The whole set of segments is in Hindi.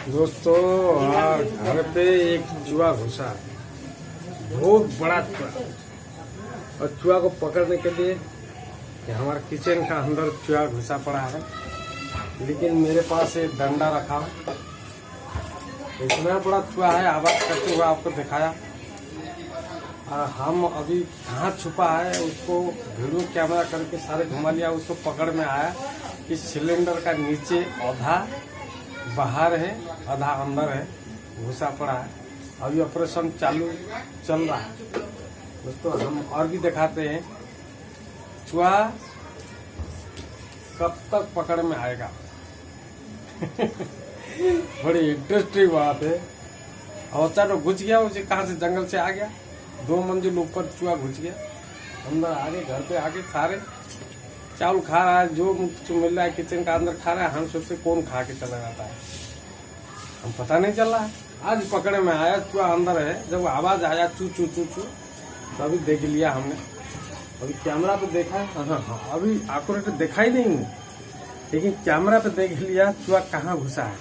दोस्तों घर पे एक चूहा घुसा है, बहुत बड़ा चूहा। और चूहा को पकड़ने के लिए हमारे किचन का अंदर चूहा घुसा पड़ा है, लेकिन मेरे पास एक डंडा रखा। इतना बड़ा चूहा है, आवाज करते हुए आपको दिखाया। और हम अभी कहाँ छुपा है उसको वीडियो कैमरा करके सारे घुमा लिया, उसको पकड़ में आया। इस सिलेंडर का नीचे आधा बाहर है, आधा अंदर है, घुसा पड़ा है। अभी ऑपरेशन चालू चल रहा है। दोस्तों हम और भी दिखाते हैं चूहा कब तक पकड़ में आएगा। बड़ी इंटरेस्टिंग बात है। और चारो घुस गया, उसे कहाँ से जंगल से आ गया, 2 मंजिल ऊपर चूहा घुस गया, अंदर आगे घर पे आके सारे चावल खा रहा है, जो मिल रहा है किचन का अंदर खा रहा है। हम सोचते कौन खा के चला जाता है, हम पता नहीं चल रहा है। आज पकड़े में आया, चूहा अंदर है। जब आवाज आया चू चू चू चू तो अभी देख लिया हमने। अभी कैमरा पे देखा, हाँ अभी एक्यूरेट देखा ही नहीं, लेकिन कैमरा पे देख लिया चूहा कहाँ घुसा है।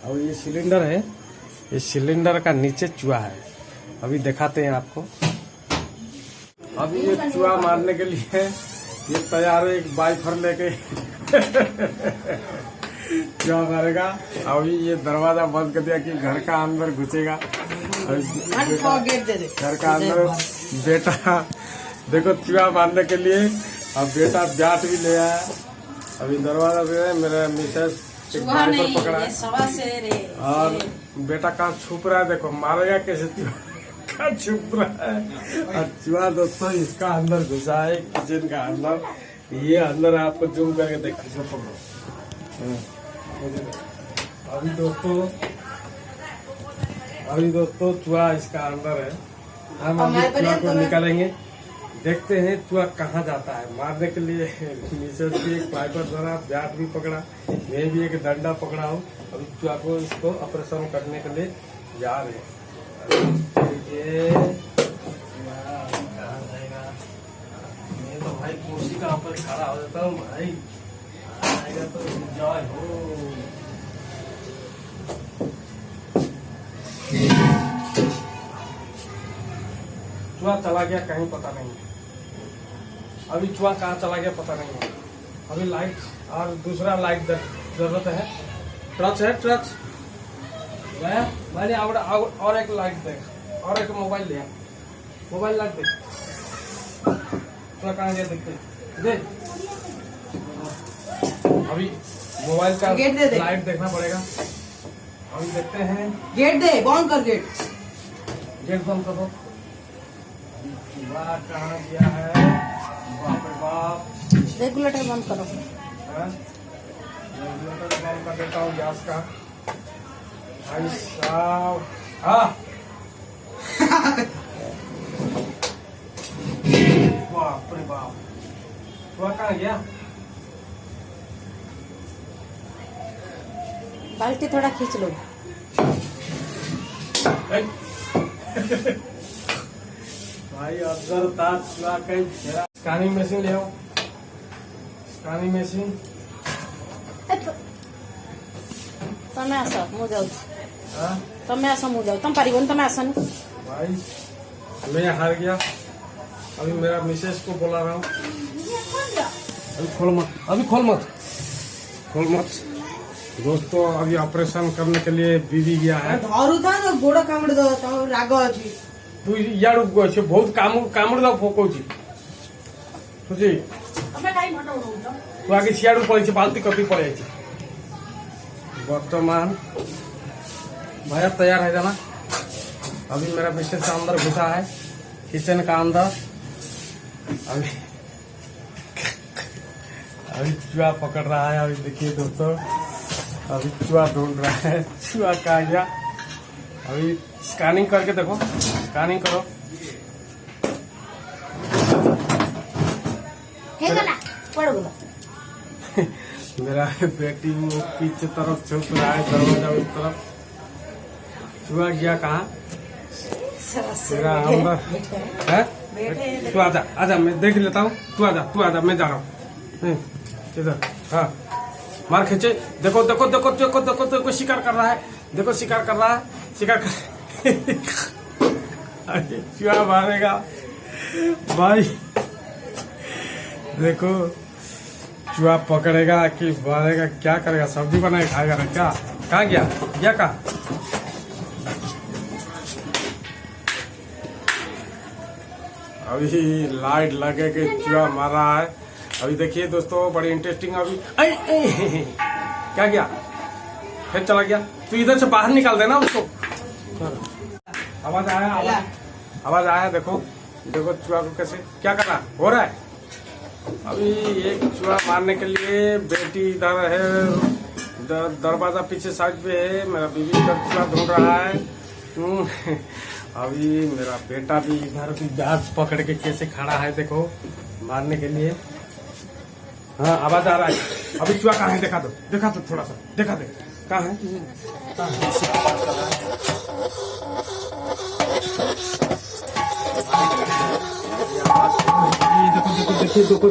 और ये सिलेंडर है, ये सिलेंडर का नीचे चूहा है। अभी दिखाते हैं आपको। अभी ये चूहा मारने के लिए ये तैयार है, एक बाइफर लेके चूहा मारेगा। अभी ये दरवाजा बंद कर दिया कि घर का अंदर घुसेगा। घर का अंदर बेटा देखो चूहा मारने के लिए। अब बेटा बैट भी ले आया। अभी दरवाजा भी है, मेरा मिसेस एक बाइफर पकड़ा है और बेटा कहाँ छुप रहा है, देखो मारेगा कैसे चूहा छुप रहा है। और चूहा दोस्तों इसका अंदर घुसा है, किचन का अंदर। ये अंदर आपको जूम करके देखा पकड़ो। अभी दोस्तों चूहा इसका अंदर है। हम अभी चूहा को निकालेंगे, देखते हैं चूहा कहाँ जाता है मारने के लिए। मिसेस भी एक पाइपर द्वारा बैट भी पकड़ा, मैं भी एक डंडा पकड़ा हूँ। अभी चूहा को इसको ऑपरेशन करने के लिए जा रहे हैं। मैं तो भाई कुर्सी का ऊपर खड़ा हो जाता हूँ भाई, आएगा तो एंजॉय हो। चूहा चला गया कहीं पता नहीं, अभी चूहा कहाँ चला गया पता नहीं। अभी लाइट और दूसरा लाइट जरूरत है, टर्च है, टर्च मैंने और एक लाइट दे, और एक मोबाइल लिया, मोबाइल लाइट दे। चूहा कहाँ गया देखते दे। अभी मोबाइल का लाइट देखना पड़ेगा। अभी देखते हैं, गेट दे, बंद कर गेट, गेट बंद कर दो। चूहा कहाँ गया है, बाप रे बाप। रेगुलेटर बंद करो। रेगुलेटर बंद कर देता हूँ गैस का। भाई साहब हाँ बाप रे बाप, चूहा कहाँ गया। बाल्टी थोड़ा खींच लो। भाई अगर तार चूहा कहीं फेरा। स्कैनिंग मशीन ले आओ, स्कैनिंग मशीन। तमें आस मु जाऊ, तमें आस मु जाऊ, तुम पारिबन, तमें आसन। भाई मैं हार गया। अभी मेरा मिसेस को बोला रहा हूँ, अभी खोल मत, अभी खोल मत, खोल मत। दोस्तों अभी ऑपरेशन करने के लिए बीवी गया है। धरू था तो गोड़ कामड़ दो, तो राग अछि। तू यार बहुत कामुड़ दो फोकौची तुझे। तमें काई मटो रहू तू आगे सियाड़ू पड़े बाल्टी कति पड़े। वर्तमान भैया तैयार है जाना। अभी मेरा मिसेस का अंदर घुसा है, किचन का अंदर। अभी चूहा पकड़ रहा है। अभी देखिए दोस्तों, अभी चूहा ढूंढ रहा है, चूहा कहाँ गया। अभी स्कैनिंग करके देखो, स्कैनिंग करो। मेरा बेटी वो पीछे तरफ छुप रहा है, दरवाजा उस तरफ। चूहा गया कहाँ, मेरा अंदर है। तू आजा, आजा मैं देख लेता हूँ। तू आजा मैं जा रहा हूँ इधर। हाँ मार खींचे, देखो देखो देखो देखो देखो देखो शिकार कर रहा है। देखो शिकार कर रहा है, शिकार कर अरे चूहा मारेगा भाई। देखो चूहा पकड़ेगा कि मारेगा, क्या करेगा? सब्जी बनाए खाएगा ना क्या? कहाँ गया? गया कहाँ? अभी लाइट लगे के चूहा मार रहा है। अभी देखिए दोस्तों बड़ी इंटरेस्टिंग। अभी क्या गया? फिर चला गया। तो इधर से बाहर निकाल देना उसको। आवाज आया, आवाज आया। देखो देखो चूहा को कैसे क्या कर रहा हो रहा है। अभी एक चूहा मारने के लिए बेटी इधर है, दरवाजा पीछे साइड पे है। मेरा बीवी इधर चूहा ढूंढ रहा है। अभी मेरा बेटा भी इधर की जांच पकड़ के कैसे खड़ा है, देखो मारने के लिए। हाँ आवाज आ रहा है। अभी चूहा कहाँ है? दिखा दो थोड़ा सा, दिखा दे कहाँ है। देखो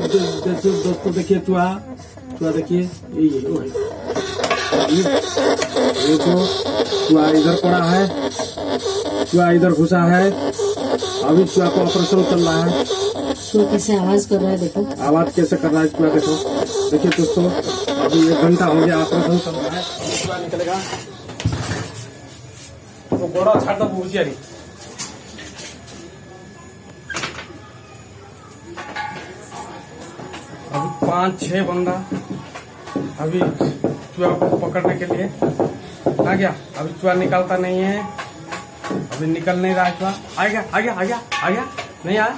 दोस्तों, देखिए चूहा देखिए, ये तो चूहा इधर पड़ा है, चूहा इधर घुसा है। अभी चूहा को ऑपरेशन चल रहा है। चूहा कैसे आवाज कर रहा है, देखो आवाज कैसे कर रहा है चूहा। देखिए दोस्तों, अभी 1 घंटा हो गया ऑपरेशन चल रहा है। चूहा निकलेगा तो गोड़ा छाड़ दो भूजिया नहीं। अभी 5-6 बंदा अभी चूहा को पकड़ने के लिए आ गया। अभी चूहा निकलता नहीं है, अभी निकल नहीं रहा है चूहा। आ गया नहीं आया।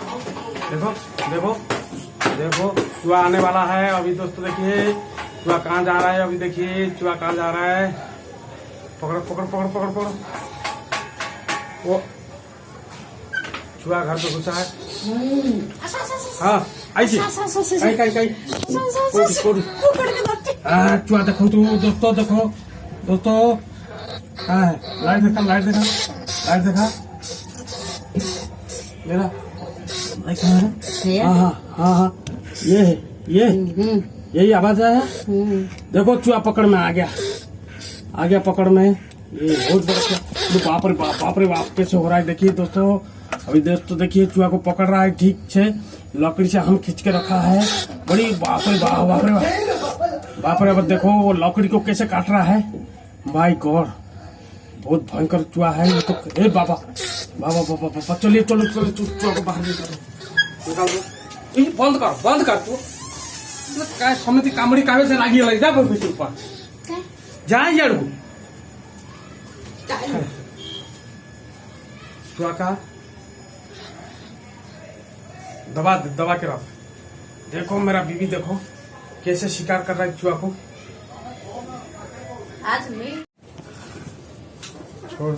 देखो चूहा आने वाला है। अभी दोस्तों देखिए चूहा कहाँ जा रहा है। अभी देखिए चूहा कहाँ जा रहा है। पकड़ो। वो चूहा घर पे घुसा है। हाँ ऐसी चूहा देखो तू दोस्तों हाँ है। लाइट देखा मेरा हाँ ये है यही आवाज आया। देखो चूहा पकड़ में आ गया पकड़ में। ये बहुत बड़ा बाप रे बाप कैसे हो रहा है। देखिए दोस्तों, अभी दोस्तों देखिए चूहा को पकड़ रहा है ठीक से। लकड़ी से हम खींच के रखा है। बड़ी बाप रे बाप। देखो वो लकड़ी को कैसे काट रहा है। माय गॉड, बहुत भयंकर चूहा है ये तो। ए बाबा चलिए चलो चूहा को बाहर निकाल दो। बंद कर तू काय समिति कामड़ी कावे से लागी लग जा भीतर पर जा यार। चूहा का दबा के रख। देखो मेरा बीवी देखो कैसे शिकार कर रहा है चूहा को। आज मैं छोड़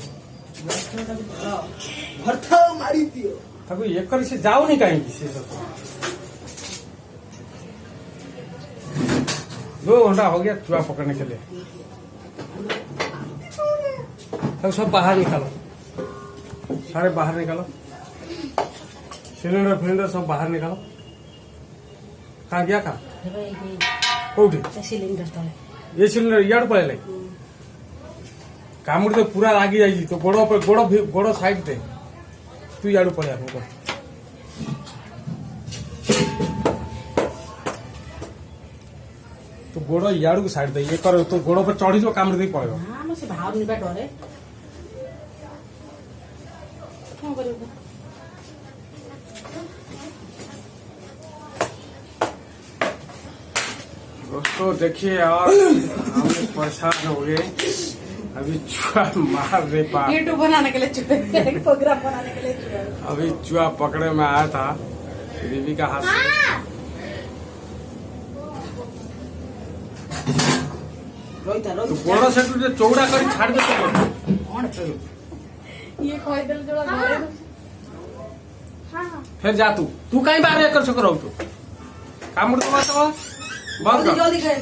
भरता मारी दियो। तब ये कर से जाओ नहीं कहीं से सब। 2 घंटा हो गया चूहा पकड़ने के लिए। तब सब बाहर निकालो, सारे बाहर निकालो। सिलेंडर सब बाहर निकालो। कहाँ गया कौटी ये सिलेंडर इड पड़े कामुड़ तो पूरा लागी जाएगी तो गोड़ साइड दे तू इड पड़े तो गोड़ इड को साइड दे ये कर तो गोड़ पर चढ़ी जो कामुड़ दे पड़ेगा। दोस्तों देखिए यार हम परेशान हो गए। अभी चूहा मार नहीं पा यूट्यूब बनाने के लिए प्रोग्राम बनाने के लिए अभी चूहा पकड़े में आया था बीवी का हाथ तो गोड़ा से तुझे चौड़ा कर छाड़ दे। ये खोई दिल जोड़ा फिर जा तू कहीं बाहर कर सको तू कामुड़ तो बात बंद कर। जल्दी कर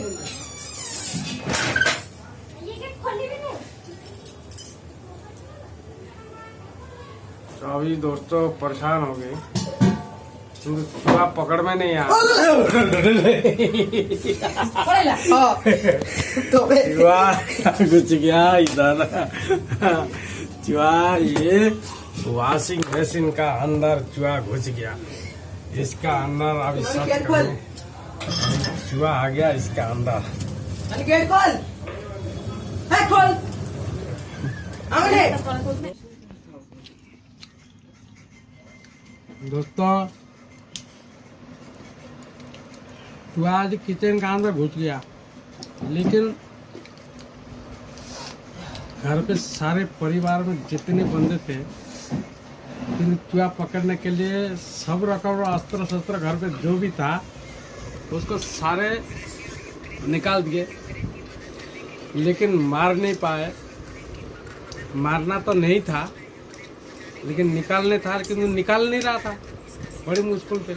तो अभी दोस्तों परेशान हो गए। चूहा पकड़ में नहीं आया। पड़ेला चूहा घुस गया इधर। चूहा ये वॉशिंग मशीन का अंदर चूहा घुस गया। इसका अंदर अभी सब चूहा आ गया इसका अंदर। गेट खोल, है खोल, आगे। दोस्तों चूहा आज किचन का अंदर घुस गया, लेकिन घर पे सारे परिवार में जितने बंदे थे लेकिन चूहा पकड़ने के लिए सब रकम अस्त्र शस्त्र घर पे जो भी था उसको सारे निकाल दिए, लेकिन मार नहीं पाए। मारना तो नहीं था लेकिन निकालने था, लेकिन वो निकाल नहीं रहा था बड़ी मुश्किल पे।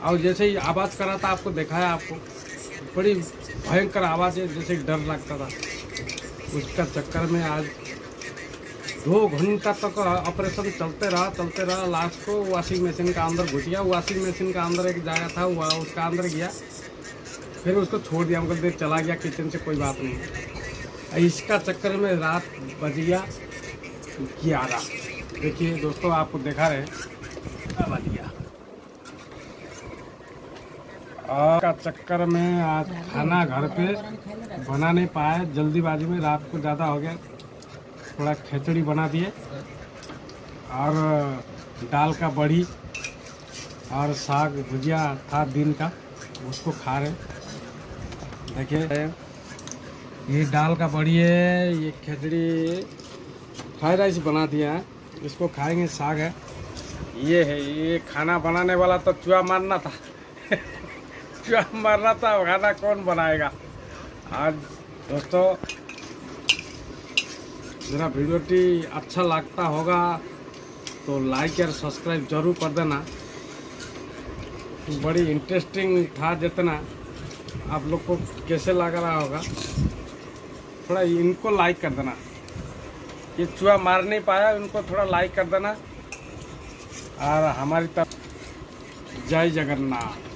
और जैसे ही आवाज़ कर रहा था, आपको दिखाया, आपको बड़ी भयंकर आवाज़ है, जैसे डर लगता था। उसका चक्कर में आज 2 घंटा तक ऑपरेशन चलते रहा। लास्ट को वॉशिंग मशीन का अंदर घुस गया। वॉशिंग मशीन का अंदर एक जगह था, वह उसका अंदर गया, फिर उसको छोड़ दिया। हमको देर चला गया किचन से, कोई बात नहीं। इसका चक्कर में रात बज गया 11। देखिए दोस्तों, आपको दिखा रहे बज गया। और का चक्कर में आज खाना घर पे बना नहीं पाए, जल्दीबाजी में रात को ज़्यादा हो गया। थोड़ा खिचड़ी बना दिए और दाल का बड़ी और साग भुजिया था दिन का, उसको खा रहे। देखिए ये दाल का बड़ी है, ये खिचड़ी फ्राइड राइस बना दिया है, इसको खाएंगे। साग है, ये है। ये खाना बनाने वाला तो चूहा मारना था। चूहा मारना था, खाना कौन बनाएगा आज। दोस्तों मेरा वीडियो अच्छा लगता होगा तो लाइक और सब्सक्राइब जरूर कर देना। बड़ी इंटरेस्टिंग था, जितना आप लोग को कैसे लग रहा होगा थोड़ा इनको लाइक कर देना। ये चूहा मार नहीं पाया, इनको थोड़ा लाइक कर देना। और हमारी तरफ जय जगन्नाथ।